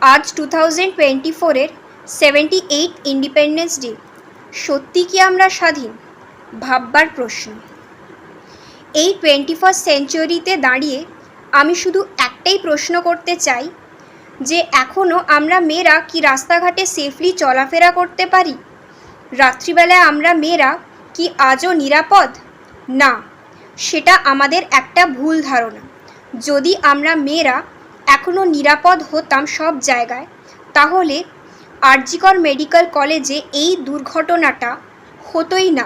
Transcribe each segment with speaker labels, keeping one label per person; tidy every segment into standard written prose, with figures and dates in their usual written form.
Speaker 1: আজ 2024-এর 78 independence day. সত্যি কি আমরা স্বাধীন? ভাববার প্রশ্ন। এই 21st সেঞ্চুরিতে দাঁড়িয়ে আমি শুধু একটাই প্রশ্ন করতে চাই যে এখনও আমরা মেয়েরা কি রাস্তাঘাটে সেফলি চলাফেরা করতে পারি? রাত্রিবেলায় আমরা মেয়েরা কি আজও নিরাপদ? না, সেটা আমাদের একটা ভুল ধারণা। যদি আমরা মেয়েরা এখনও নিরাপদ হতাম সব জায়গায়, তাহলে আরজিকর মেডিকেল কলেজে এই দুর্ঘটনাটা হতোই না।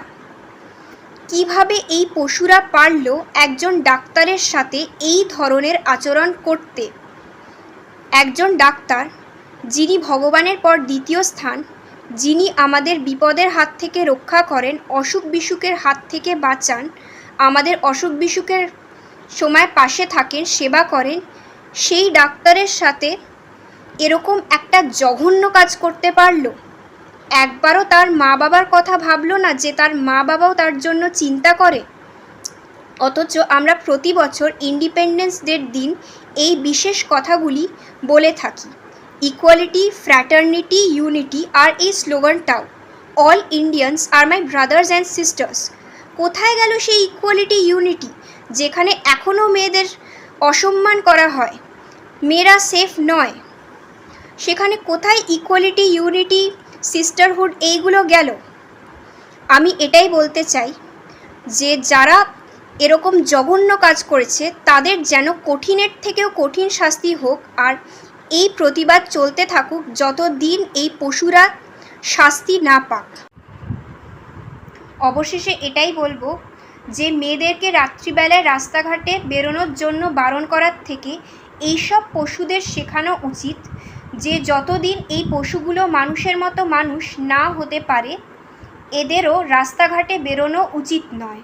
Speaker 1: কিভাবে এই পশুরা পারল একজন ডাক্তারের সাথে এই ধরনের আচরণ করতে? একজন ডাক্তার, যিনি ভগবানের পর দ্বিতীয় স্থান, যিনি আমাদের বিপদের হাত থেকে রক্ষা করেন, অসুখ বিসুখের হাত থেকে বাঁচান, আমাদের অসুখ বিসুখের সময় পাশে থাকেন, সেবা করেন, সেই ডাক্তারের সাথে এরকম একটা জঘন্য কাজ করতে পারলো? একবারও তার মা বাবার কথা ভাবলো না যে তার মা বাবাও তার জন্য চিন্তা করে? অথচ আমরা প্রতি বছর ইন্ডিপেন্ডেন্স ডের দিন এই বিশেষ কথাগুলি বলে থাকি। ইকুয়ালিটি, ফ্র্যাটার্নিটি, ইউনিটি আর এই স্লোগানটাও, অল ইন্ডিয়ানস আর মাই ব্রাদার্স অ্যান্ড সিস্টার্স। কোথায় গেল সেই ইকুয়ালিটি, ইউনিটি? যেখানে এখনও মেয়েদের অসম্মান করা হয়, মেয়েরা সেফ নয়, সেখানে কোথায় ইকুয়ালিটি, ইউনিটি, সিস্টারহুড এইগুলো গেল? আমি এটাই বলতে চাই যে যারা এরকম জঘন্য কাজ করেছে তাদের যেন কঠিনের থেকেও কঠিন শাস্তি হোক, আর এই প্রতিবাদ চলতে থাকুক যতদিন এই পশুরা শাস্তি না পাক। অবশেষে এটাই বলবো যে মেয়েদেরকে রাত্রিবেলায় রাস্তাঘাটে বেরোনোর জন্য বারণ করার থেকে এইসব পশুদের শেখানো উচিত যে যতদিন এই পশুগুলো মানুষের মতো মানুষ না হতে পারে, এদেরও রাস্তাঘাটে বেরোনো উচিত নয়।